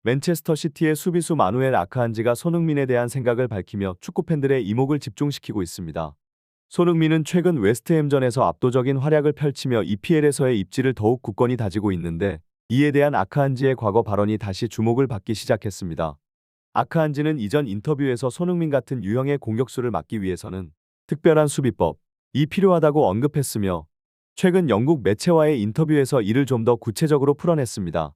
맨체스터 시티의 수비수 마누엘 아카한지가 손흥민에 대한 생각을 밝히며 축구팬들의 이목을 집중시키고 있습니다. 손흥민은 최근 웨스트햄전에서 압도적인 활약을 펼치며 EPL에서의 입지를 더욱 굳건히 다지고 있는데, 이에 대한 아카한지의 과거 발언이 다시 주목을 받기 시작했습니다. 아카한지는 이전 인터뷰에서 손흥민 같은 유형의 공격수를 막기 위해서는 특별한 수비법이 필요하다고 언급했으며, 최근 영국 매체와의 인터뷰에서 이를 좀 더 구체적으로 풀어냈습니다.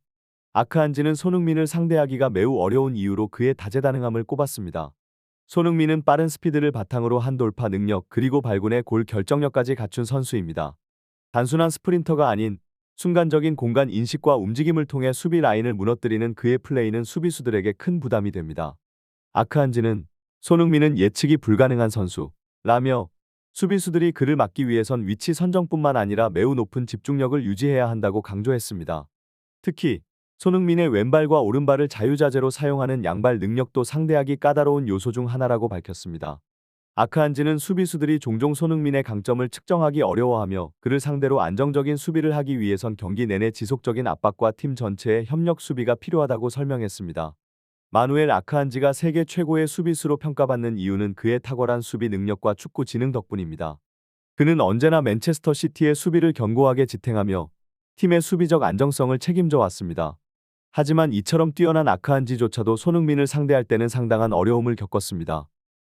아크한지는 손흥민을 상대하기가 매우 어려운 이유로 그의 다재다능함을 꼽았습니다. 손흥민은 빠른 스피드를 바탕으로 한 돌파 능력 그리고 발군의 골 결정력까지 갖춘 선수입니다. 단순한 스프린터가 아닌 순간적인 공간 인식과 움직임을 통해 수비 라인을 무너뜨리는 그의 플레이는 수비수들에게 큰 부담이 됩니다. 아크한지는 손흥민은 예측이 불가능한 선수라며, 수비수들이 그를 막기 위해선 위치 선정뿐만 아니라 매우 높은 집중력을 유지해야 한다고 강조했습니다. 특히 손흥민의 왼발과 오른발을 자유자재로 사용하는 양발 능력도 상대하기 까다로운 요소 중 하나라고 밝혔습니다. 아크한지는 수비수들이 종종 손흥민의 강점을 측정하기 어려워하며, 그를 상대로 안정적인 수비를 하기 위해선 경기 내내 지속적인 압박과 팀 전체의 협력 수비가 필요하다고 설명했습니다. 마누엘 아크한지가 세계 최고의 수비수로 평가받는 이유는 그의 탁월한 수비 능력과 축구 지능 덕분입니다. 그는 언제나 맨체스터 시티의 수비를 견고하게 지탱하며 팀의 수비적 안정성을 책임져 왔습니다. 하지만 이처럼 뛰어난 아크한지조차도 손흥민을 상대할 때는 상당한 어려움을 겪었습니다.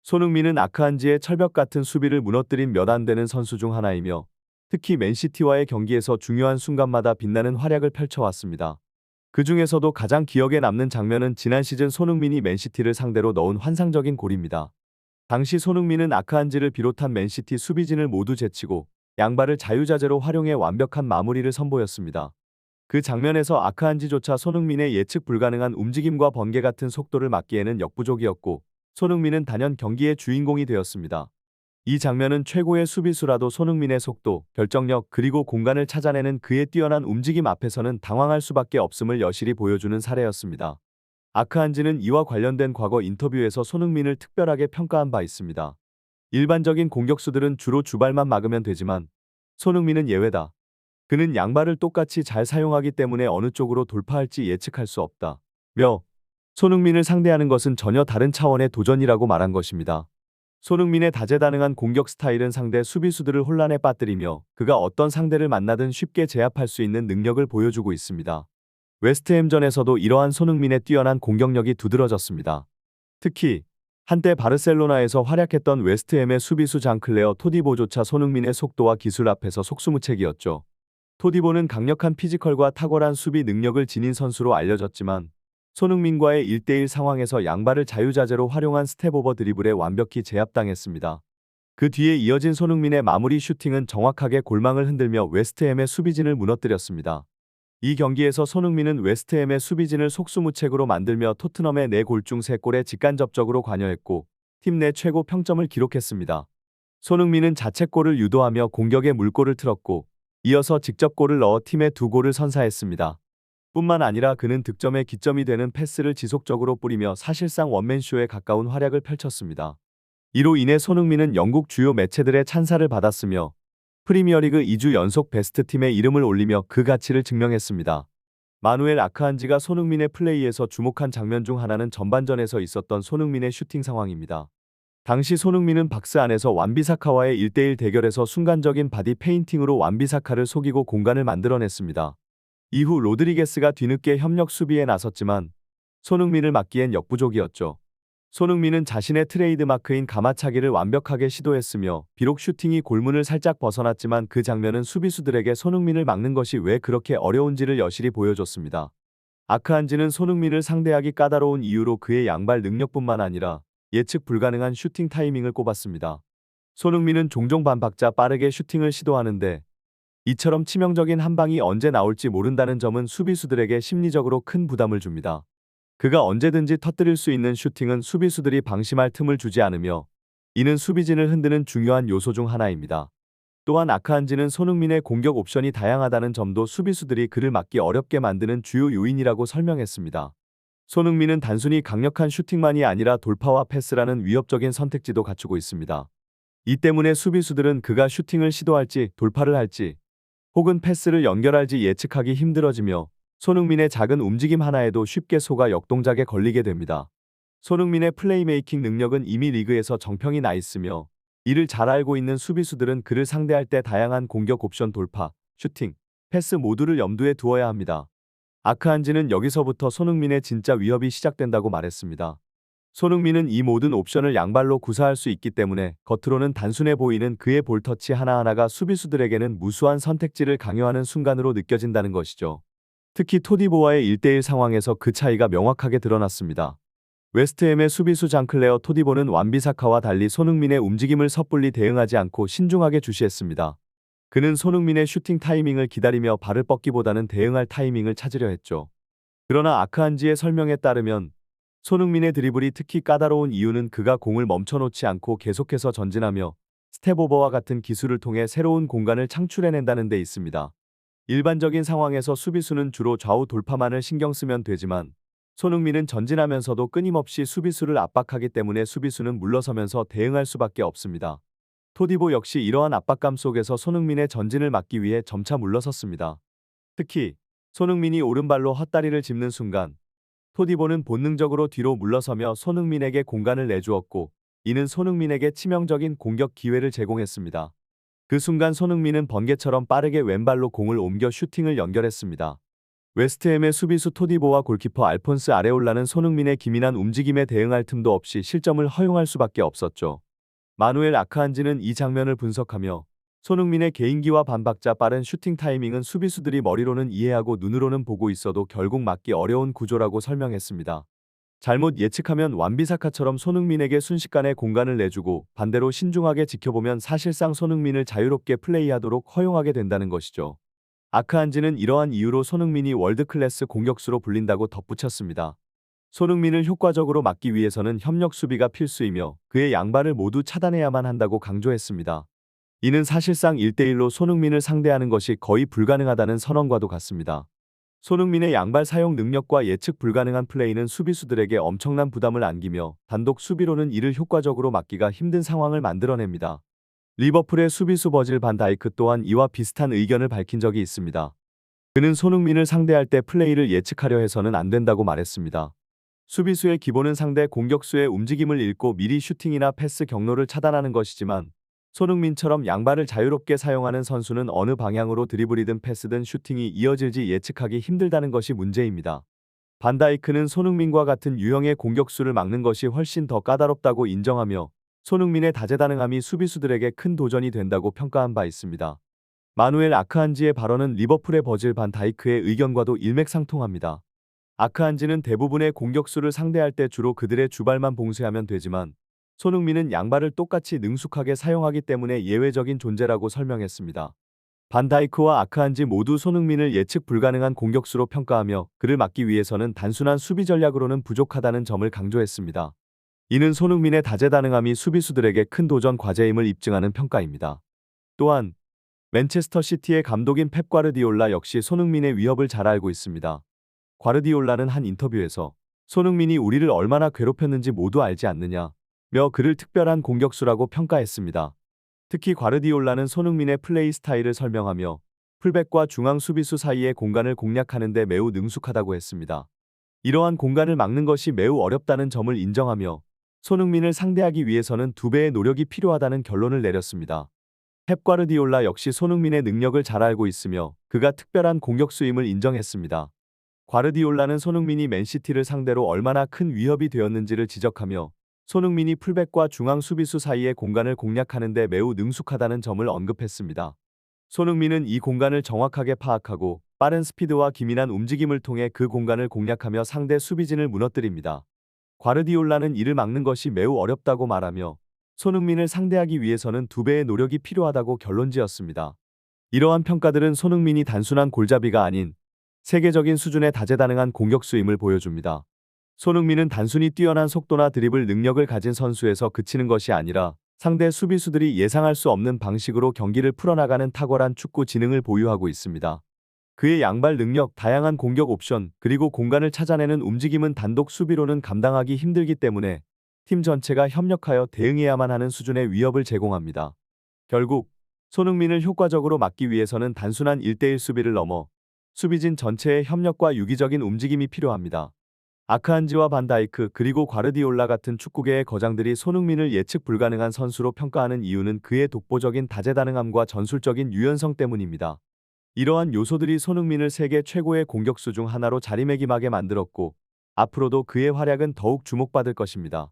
손흥민은 아크한지의 철벽 같은 수비를 무너뜨린 몇 안 되는 선수 중 하나이며, 특히 맨시티와의 경기에서 중요한 순간마다 빛나는 활약을 펼쳐왔습니다. 그 중에서도 가장 기억에 남는 장면은 지난 시즌 손흥민이 맨시티를 상대로 넣은 환상적인 골입니다. 당시 손흥민은 아크한지를 비롯한 맨시티 수비진을 모두 제치고 양발을 자유자재로 활용해 완벽한 마무리를 선보였습니다. 그 장면에서 아크한지조차 손흥민의 예측 불가능한 움직임과 번개 같은 속도를 막기에는 역부족이었고, 손흥민은 단연 경기의 주인공이 되었습니다. 이 장면은 최고의 수비수라도 손흥민의 속도, 결정력 그리고 공간을 찾아내는 그의 뛰어난 움직임 앞에서는 당황할 수밖에 없음을 여실히 보여주는 사례였습니다. 아크한지는 이와 관련된 과거 인터뷰에서 손흥민을 특별하게 평가한 바 있습니다. 일반적인 공격수들은 주로 주발만 막으면 되지만 손흥민은 예외다. 그는 양발을 똑같이 잘 사용하기 때문에 어느 쪽으로 돌파할지 예측할 수 없다. 며 손흥민을 상대하는 것은 전혀 다른 차원의 도전이라고 말한 것입니다. 손흥민의 다재다능한 공격 스타일은 상대 수비수들을 혼란에 빠뜨리며 그가 어떤 상대를 만나든 쉽게 제압할 수 있는 능력을 보여주고 있습니다. 웨스트햄전에서도 이러한 손흥민의 뛰어난 공격력이 두드러졌습니다. 특히 한때 바르셀로나에서 활약했던 웨스트햄의 수비수 장클레어 토디보조차 손흥민의 속도와 기술 앞에서 속수무책이었죠. 토디보는 강력한 피지컬과 탁월한 수비 능력을 지닌 선수로 알려졌지만, 손흥민과의 1대1 상황에서 양발을 자유자재로 활용한 스텝오버 드리블에 완벽히 제압당했습니다. 그 뒤에 이어진 손흥민의 마무리 슈팅은 정확하게 골망을 흔들며 웨스트햄의 수비진을 무너뜨렸습니다. 이 경기에서 손흥민은 웨스트햄의 수비진을 속수무책으로 만들며 토트넘의 4골 중 3골에 직간접적으로 관여했고 팀 내 최고 평점을 기록했습니다. 손흥민은 자책골을 유도하며 공격에 물꼬를 틀었고, 이어서 직접 골을 넣어 팀에 2골을 선사했습니다. 뿐만 아니라 그는 득점의 기점이 되는 패스를 지속적으로 뿌리며 사실상 원맨쇼에 가까운 활약을 펼쳤습니다. 이로 인해 손흥민은 영국 주요 매체들의 찬사를 받았으며 프리미어리그 2주 연속 베스트팀에 이름을 올리며 그 가치를 증명했습니다. 마누엘 아크한지가 손흥민의 플레이에서 주목한 장면 중 하나는 전반전에서 있었던 손흥민의 슈팅 상황입니다. 당시 손흥민은 박스 안에서 완비사카와의 1대1 대결에서 순간적인 바디 페인팅으로 완비사카를 속이고 공간을 만들어냈습니다. 이후 로드리게스가 뒤늦게 협력 수비에 나섰지만 손흥민을 막기엔 역부족이었죠. 손흥민은 자신의 트레이드마크인 가마차기를 완벽하게 시도했으며 비록 슈팅이 골문을 살짝 벗어났지만 그 장면은 수비수들에게 손흥민을 막는 것이 왜 그렇게 어려운지를 여실히 보여줬습니다. 아크한지는 손흥민을 상대하기 까다로운 이유로 그의 양발 능력뿐만 아니라 예측 불가능한 슈팅 타이밍을 꼽았습니다. 손흥민은 종종 반박자 빠르게 슈팅을 시도하는데 이처럼 치명적인 한 방이 언제 나올지 모른다는 점은 수비수들에게 심리적으로 큰 부담을 줍니다. 그가 언제든지 터뜨릴 수 있는 슈팅은 수비수들이 방심할 틈을 주지 않으며 이는 수비진을 흔드는 중요한 요소 중 하나입니다. 또한 아크한지는 손흥민의 공격 옵션이 다양하다는 점도 수비수들이 그를 막기 어렵게 만드는 주요 요인이라고 설명했습니다. 손흥민은 단순히 강력한 슈팅만이 아니라 돌파와 패스라는 위협적인 선택지도 갖추고 있습니다. 이 때문에 수비수들은 그가 슈팅을 시도할지 돌파를 할지 혹은 패스를 연결할지 예측하기 힘들어지며 손흥민의 작은 움직임 하나에도 쉽게 속아 역동작에 걸리게 됩니다. 손흥민의 플레이메이킹 능력은 이미 리그에서 정평이 나 있으며 이를 잘 알고 있는 수비수들은 그를 상대할 때 다양한 공격 옵션 돌파, 슈팅, 패스 모두를 염두에 두어야 합니다. 아크안지는 여기서부터 손흥민의 진짜 위협이 시작된다고 말했습니다. 손흥민은 이 모든 옵션을 양발로 구사할 수 있기 때문에 겉으로는 단순해 보이는 그의 볼터치 하나하나가 수비수들에게는 무수한 선택지를 강요하는 순간으로 느껴진다는 것이죠. 특히 토디보와의 1대1 상황에서 그 차이가 명확하게 드러났습니다. 웨스트햄의 수비수 장클레어 토디보는 완비사카와 달리 손흥민의 움직임을 섣불리 대응하지 않고 신중하게 주시했습니다. 그는 손흥민의 슈팅 타이밍을 기다리며 발을 뻗기보다는 대응할 타이밍을 찾으려 했죠. 그러나 아크안지의 설명에 따르면 손흥민의 드리블이 특히 까다로운 이유는 그가 공을 멈춰놓지 않고 계속해서 전진하며 스텝오버와 같은 기술을 통해 새로운 공간을 창출해낸다는 데 있습니다. 일반적인 상황에서 수비수는 주로 좌우 돌파만을 신경 쓰면 되지만 손흥민은 전진하면서도 끊임없이 수비수를 압박하기 때문에 수비수는 물러서면서 대응할 수밖에 없습니다. 토디보 역시 이러한 압박감 속에서 손흥민의 전진을 막기 위해 점차 물러섰습니다. 특히 손흥민이 오른발로 헛다리를 짚는 순간 토디보는 본능적으로 뒤로 물러서며 손흥민에게 공간을 내주었고 이는 손흥민에게 치명적인 공격 기회를 제공했습니다. 그 순간 손흥민은 번개처럼 빠르게 왼발로 공을 옮겨 슈팅을 연결했습니다. 웨스트햄의 수비수 토디보와 골키퍼 알폰스 아레올라는 손흥민의 기민한 움직임에 대응할 틈도 없이 실점을 허용할 수밖에 없었죠. 마누엘 아크안지는 이 장면을 분석하며 손흥민의 개인기와 반박자 빠른 슈팅 타이밍은 수비수들이 머리로는 이해하고 눈으로는 보고 있어도 결국 막기 어려운 구조라고 설명했습니다. 잘못 예측하면 완비사카처럼 손흥민에게 순식간에 공간을 내주고 반대로 신중하게 지켜보면 사실상 손흥민을 자유롭게 플레이하도록 허용하게 된다는 것이죠. 아크안지는 이러한 이유로 손흥민이 월드클래스 공격수로 불린다고 덧붙였습니다. 손흥민을 효과적으로 막기 위해서는 협력 수비가 필수이며 그의 양발을 모두 차단해야만 한다고 강조했습니다. 이는 사실상 1대1로 손흥민을 상대하는 것이 거의 불가능하다는 선언과도 같습니다. 손흥민의 양발 사용 능력과 예측 불가능한 플레이는 수비수들에게 엄청난 부담을 안기며 단독 수비로는 이를 효과적으로 막기가 힘든 상황을 만들어냅니다. 리버풀의 수비수 버질 반 다이크 또한 이와 비슷한 의견을 밝힌 적이 있습니다. 그는 손흥민을 상대할 때 플레이를 예측하려 해서는 안 된다고 말했습니다. 수비수의 기본은 상대 공격수의 움직임을 읽고 미리 슈팅이나 패스 경로를 차단하는 것이지만 손흥민처럼 양발을 자유롭게 사용하는 선수는 어느 방향으로 드리블이든 패스든 슈팅이 이어질지 예측하기 힘들다는 것이 문제입니다. 반다이크는 손흥민과 같은 유형의 공격수를 막는 것이 훨씬 더 까다롭다고 인정하며 손흥민의 다재다능함이 수비수들에게 큰 도전이 된다고 평가한 바 있습니다. 마누엘 아크안지의 발언은 리버풀의 버질 반 다이크의 의견과도 일맥상통합니다. 아크안지는 대부분의 공격수를 상대할 때 주로 그들의 주발만 봉쇄하면 되지만 손흥민은 양발을 똑같이 능숙하게 사용하기 때문에 예외적인 존재라고 설명했습니다. 반다이크와 아크안지 모두 손흥민을 예측 불가능한 공격수로 평가하며 그를 막기 위해서는 단순한 수비 전략으로는 부족하다는 점을 강조했습니다. 이는 손흥민의 다재다능함이 수비수들에게 큰 도전 과제임을 입증하는 평가입니다. 또한 맨체스터 시티의 감독인 펩 과르디올라 역시 손흥민의 위협을 잘 알고 있습니다. 과르디올라는 한 인터뷰에서 손흥민이 우리를 얼마나 괴롭혔는지 모두 알지 않느냐 며 그를 특별한 공격수라고 평가했습니다. 특히 과르디올라는 손흥민의 플레이 스타일을 설명하며 풀백과 중앙 수비수 사이의 공간을 공략하는 데 매우 능숙하다고 했습니다. 이러한 공간을 막는 것이 매우 어렵다는 점을 인정하며 손흥민을 상대하기 위해서는 2배의 노력이 필요하다는 결론을 내렸습니다. 펩 과르디올라 역시 손흥민의 능력을 잘 알고 있으며 그가 특별한 공격수임을 인정했습니다. 과르디올라는 손흥민이 맨시티를 상대로 얼마나 큰 위협이 되었는지를 지적하며 손흥민이 풀백과 중앙 수비수 사이의 공간을 공략하는 데 매우 능숙하다는 점을 언급했습니다. 손흥민은 이 공간을 정확하게 파악하고 빠른 스피드와 기민한 움직임을 통해 그 공간을 공략하며 상대 수비진을 무너뜨립니다. 과르디올라는 이를 막는 것이 매우 어렵다고 말하며 손흥민을 상대하기 위해서는 2배의 노력이 필요하다고 결론지었습니다. 이러한 평가들은 손흥민이 단순한 골잡이가 아닌 세계적인 수준의 다재다능한 공격수임을 보여줍니다. 손흥민은 단순히 뛰어난 속도나 드리블 능력을 가진 선수에서 그치는 것이 아니라 상대 수비수들이 예상할 수 없는 방식으로 경기를 풀어나가는 탁월한 축구 지능을 보유하고 있습니다. 그의 양발 능력, 다양한 공격 옵션, 그리고 공간을 찾아내는 움직임은 단독 수비로는 감당하기 힘들기 때문에 팀 전체가 협력하여 대응해야만 하는 수준의 위협을 제공합니다. 결국 손흥민을 효과적으로 막기 위해서는 단순한 1대1 수비를 넘어 수비진 전체의 협력과 유기적인 움직임이 필요합니다. 아크안지와 반다이크 그리고 과르디올라 같은 축구계의 거장들이 손흥민을 예측 불가능한 선수로 평가하는 이유는 그의 독보적인 다재다능함과 전술적인 유연성 때문입니다. 이러한 요소들이 손흥민을 세계 최고의 공격수 중 하나로 자리매김하게 만들었고, 앞으로도 그의 활약은 더욱 주목받을 것입니다.